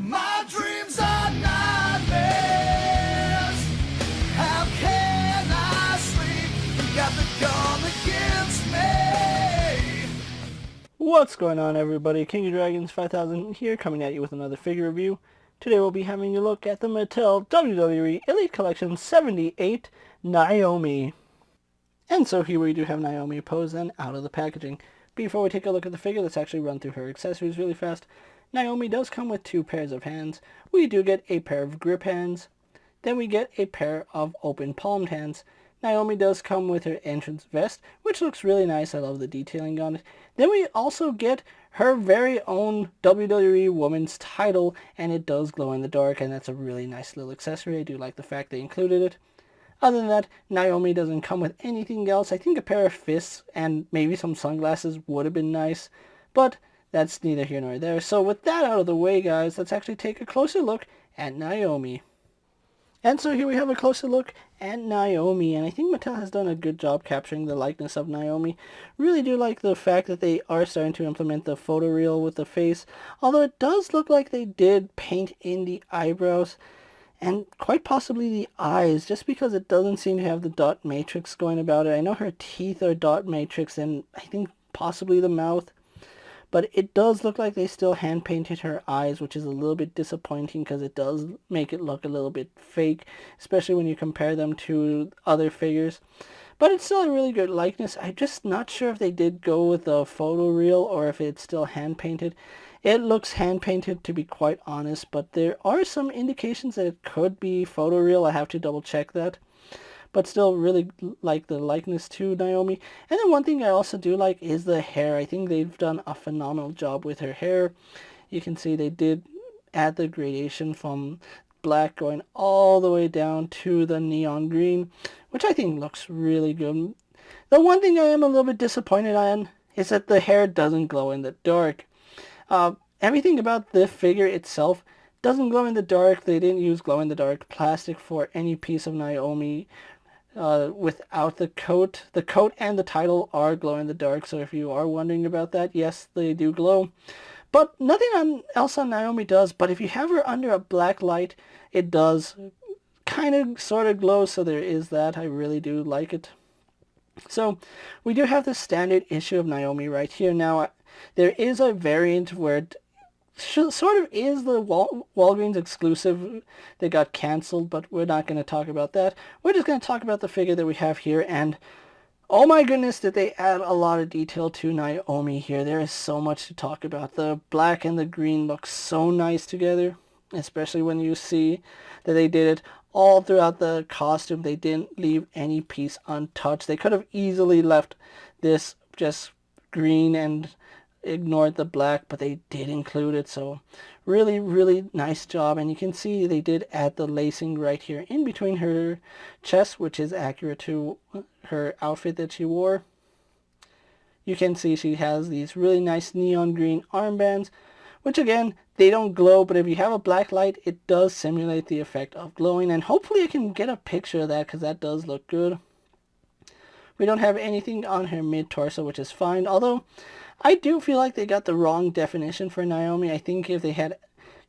My dreams are nightmares. How can I sleep? You got the gun against me. What's going on, everybody? KingofDragons 5000 here, coming at you with another figure review. Today we'll be having a look at the Mattel WWE Elite Collection 78 Naomi. And so here we do have Naomi posed and out of the packaging. Before we take a look at the figure, let's actually run through her accessories really fast. Naomi does come with 2 pairs of hands. We do get a pair of grip hands. Then we get a pair of open palmed hands. Naomi does come with her entrance vest, which looks really nice. I love the detailing on it. Then we also get her very own WWE Women's title, and it does glow in the dark, and that's a really nice little accessory. I do like the fact they included it. Other than that, Naomi doesn't come with anything else. I think a pair of fists and maybe some sunglasses would have been nice, but that's neither here nor there. So with that out of the way, guys, let's actually take a closer look at Naomi. And so here we have a closer look at Naomi, and I think Mattel has done a good job capturing the likeness of Naomi. Really do like the fact that they are starting to implement the photoreal with the face, although it does look like they did paint in the eyebrows and quite possibly the eyes, just because it doesn't seem to have the dot matrix going about it. I know her teeth are dot matrix, and I think possibly the mouth, but it does look like they still hand painted her eyes, which is a little bit disappointing because it does make it look a little bit fake, especially when you compare them to other figures. But it's still a really good likeness. I'm just not sure if they did go with the photoreal or if it's still hand painted. It looks hand painted, to be quite honest, but there are some indications that it could be photoreal. I have to double check that. But still really like the likeness to Naomi. And then one thing I also do like is the hair. I think they've done a phenomenal job with her hair. You can see they did add the gradation from black going all the way down to the neon green, which I think looks really good. The one thing I am a little bit disappointed on is that the hair doesn't glow in the dark. Everything about the figure itself doesn't glow in the dark. They didn't use glow-in-the-dark plastic for any piece of Naomi without the coat. The coat and the title are glow-in-the-dark, so if you are wondering about that, yes, they do glow. But nothing else on Naomi does, but if you have her under a black light, it does kind of sort of glow, so there is that. I really do like it. So we do have the standard issue of Naomi right here. Now, there is a variant where it sort of is the Walgreens exclusive that got cancelled, but we're not going to talk about that. We're just going to talk about the figure that we have here, and oh my goodness, did they add a lot of detail to Naomi here. There is so much to talk about. The black and the green look so nice together, especially when you see that they did it all throughout the costume. They didn't leave any piece untouched. They could have easily left this just green and ignored the black, but they did include it, so really, really nice job. And you can see they did add the lacing right here in between her chest, which is accurate to her outfit that she wore. You can see she has these really nice neon green armbands, which again, they don't glow, but if you have a black light, it does simulate the effect of glowing, and hopefully I can get a picture of that because that does look good. We don't have anything on her mid-torso, which is fine, although I do feel like they got the wrong definition for Naomi. I think if they had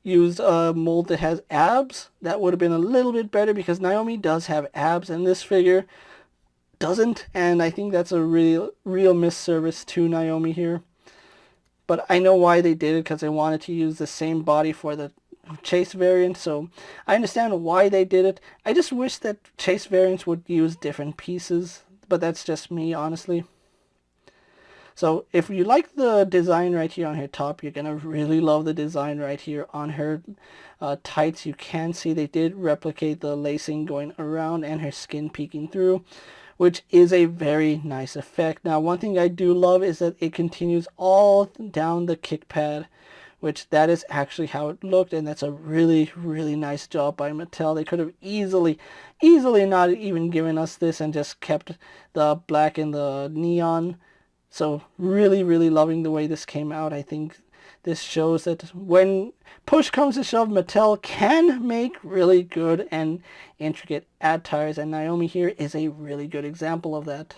used a mold that has abs, that would have been a little bit better, because Naomi does have abs and this figure doesn't, and I think that's a real misservice to Naomi here. But I know why they did it, because they wanted to use the same body for the Chase variant, so I understand why they did it. I just wish that Chase variants would use different pieces, but that's just me, honestly. So if you like the design right here on her top, you're going to really love the design right here on her tights. You can see they did replicate the lacing going around and her skin peeking through, which is a very nice effect. Now, one thing I do love is that it continues all down the kick pad, which that is actually how it looked, and that's a really, really nice job by Mattel. They could have easily not even given us this and just kept the black and the neon. So really, really loving the way this came out. I think this shows that when push comes to shove, Mattel can make really good and intricate attires, and Naomi here is a really good example of that.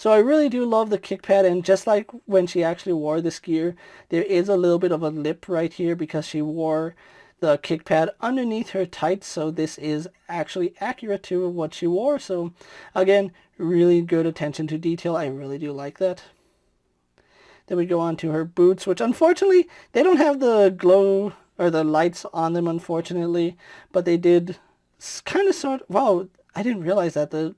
So I really do love the kick pad, and just like when she actually wore this gear, there is a little bit of a lip right here because she wore the kick pad underneath her tights, so this is actually accurate to what she wore. So again, really good attention to detail. I really do like that. Then we go on to her boots, which unfortunately they don't have the glow or the lights on them, unfortunately, but they did kind of sort of, wow, I didn't realize that the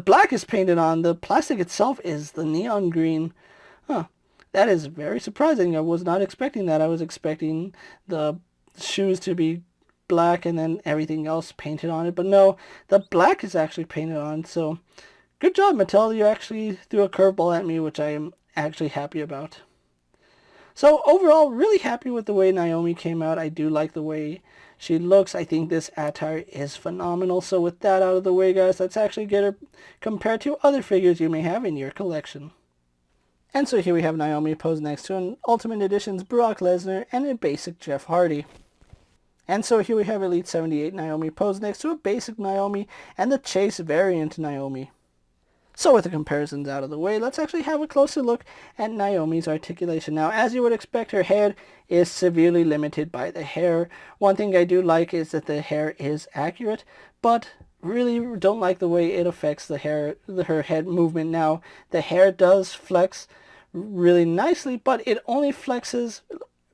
black is painted on. The plastic itself is the neon green. Huh. That is very surprising. I was not expecting that. I was expecting the shoes to be black and then everything else painted on it. But no, the black is actually painted on. So good job, Mattel. You actually threw a curveball at me, which I am actually happy about. So overall, really happy with the way Naomi came out. I do like the way she looks. I think this attire is phenomenal. So with that out of the way, guys, let's actually get her compared to other figures you may have in your collection. And so here we have Naomi posed next to an Ultimate Edition's Brock Lesnar and a basic Jeff Hardy. And so here we have Elite 78 Naomi posed next to a basic Naomi and the Chase variant Naomi. So with the comparisons out of the way, let's actually have a closer look at Naomi's articulation. Now, as you would expect, her head is severely limited by the hair. One thing I do like is that the hair is accurate, but really don't like the way it affects the hair, her head movement. Now, the hair does flex really nicely, but it only flexes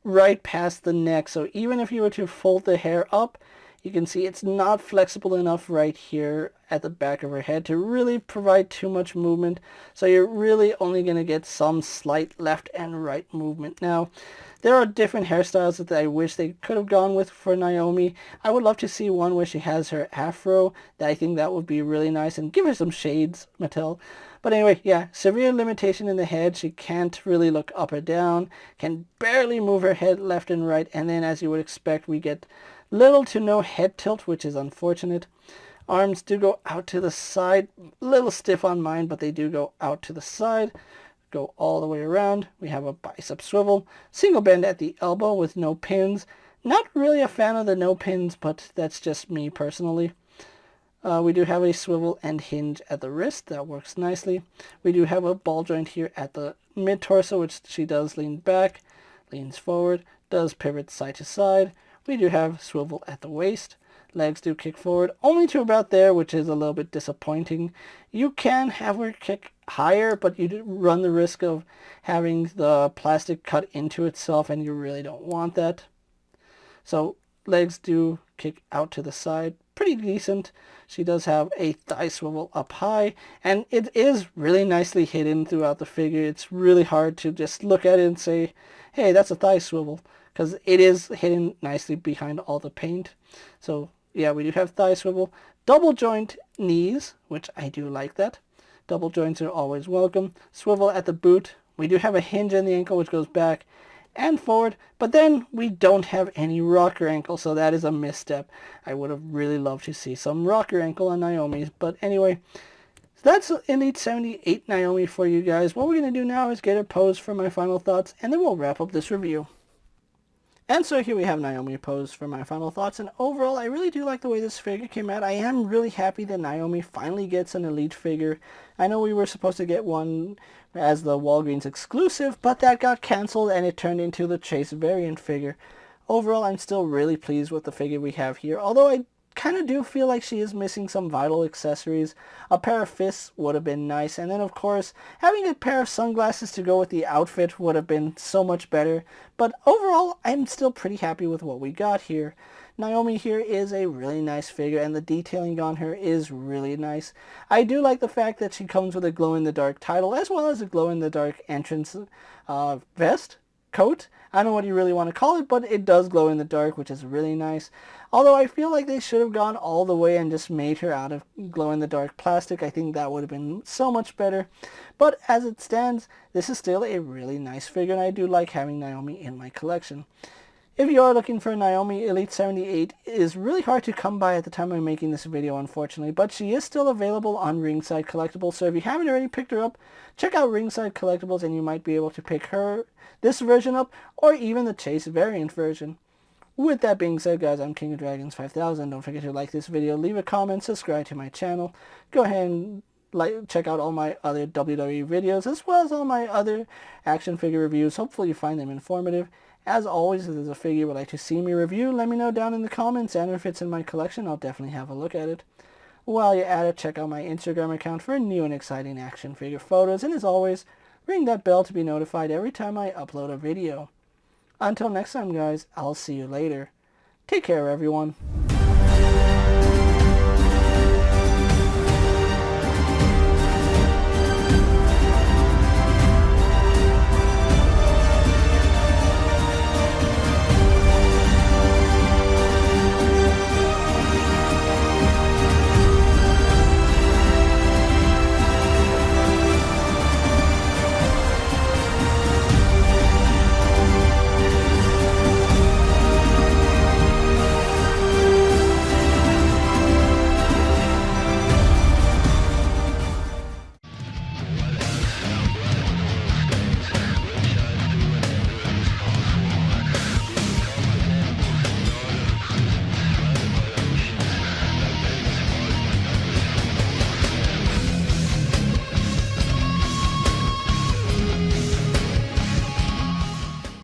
right past the neck. So even if you were to fold the hair up, you can see it's not flexible enough right here at the back of her head to really provide too much movement. So you're really only going to get some slight left and right movement. Now, there are different hairstyles that I wish they could have gone with for Naomi. I would love to see one where she has her afro. I think that would be really nice, and give her some shades, Mattel. But anyway, yeah, severe limitation in the head. She can't really look up or down, can barely move her head left and right, and then as you would expect, we get little to no head tilt, which is unfortunate. Arms do go out to the side, a little stiff on mine, but they do go out to the side, go all the way around. We have a bicep swivel, single bend at the elbow with no pins. Not really a fan of the no pins, but that's just me personally. We do have a swivel and hinge at the wrist. That works nicely. We do have a ball joint here at the mid-torso, which she does lean back, leans forward, does pivot side to side. We do have swivel at the waist. Legs do kick forward, only to about there, which is a little bit disappointing. You can have her kick higher, but you do run the risk of having the plastic cut into itself, and you really don't want that. So legs do kick out to the side, pretty decent. She does have a thigh swivel up high, and it is really nicely hidden throughout the figure. It's really hard to just look at it and say, hey, that's a thigh swivel, because it is hidden nicely behind all the paint. So yeah, we do have thigh swivel. Double joint knees, which I do like that. Double joints are always welcome. Swivel at the boot. We do have a hinge in the ankle, which goes back and forward, but then we don't have any rocker ankle, so that is a misstep. I would have really loved to see some rocker ankle on Naomi's, but anyway, that's Elite 78 Naomi for you guys. What we're going to do now is get her posed for my final thoughts, and then we'll wrap up this review. And so here we have Naomi posed for my final thoughts, and overall I really do like the way this figure came out. I am really happy that Naomi finally gets an Elite figure. I know we were supposed to get one as the Walgreens exclusive, but that got cancelled and it turned into the Chase variant figure. Overall, I'm still really pleased with the figure we have here, although I kind of do feel like she is missing some vital accessories. A pair of fists would have been nice, and then of course having a pair of sunglasses to go with the outfit would have been so much better. But overall, I'm still pretty happy with what we got here. Naomi here is a really nice figure, and the detailing on her is really nice. I do like the fact that she comes with a glow-in-the-dark title as well as a glow-in-the-dark entrance vest, coat. I don't know what you really want to call it, but it does glow in the dark, which is really nice. Although I feel like they should have gone all the way and just made her out of glow-in-the-dark plastic. I think that would have been so much better. But as it stands, this is still a really nice figure, and I do like having Naomi in my collection. If you are looking for Naomi, Elite 78 is really hard to come by at the time I'm making this video, unfortunately, but she is still available on Ringside Collectibles, so if you haven't already picked her up, check out Ringside Collectibles and you might be able to pick this version up, or even the Chase variant version. With that being said, guys, I'm King of Dragons 5000. Don't forget to like this video, leave a comment, subscribe to my channel. Go ahead and check out all my other WWE videos, as well as all my other action figure reviews. Hopefully you find them informative. As always, if there's a figure you would like to see me review, let me know down in the comments, and if it's in my collection, I'll definitely have a look at it. While you're at it, check out my Instagram account for new and exciting action figure photos, and as always, ring that bell to be notified every time I upload a video. Until next time, guys, I'll see you later. Take care, everyone.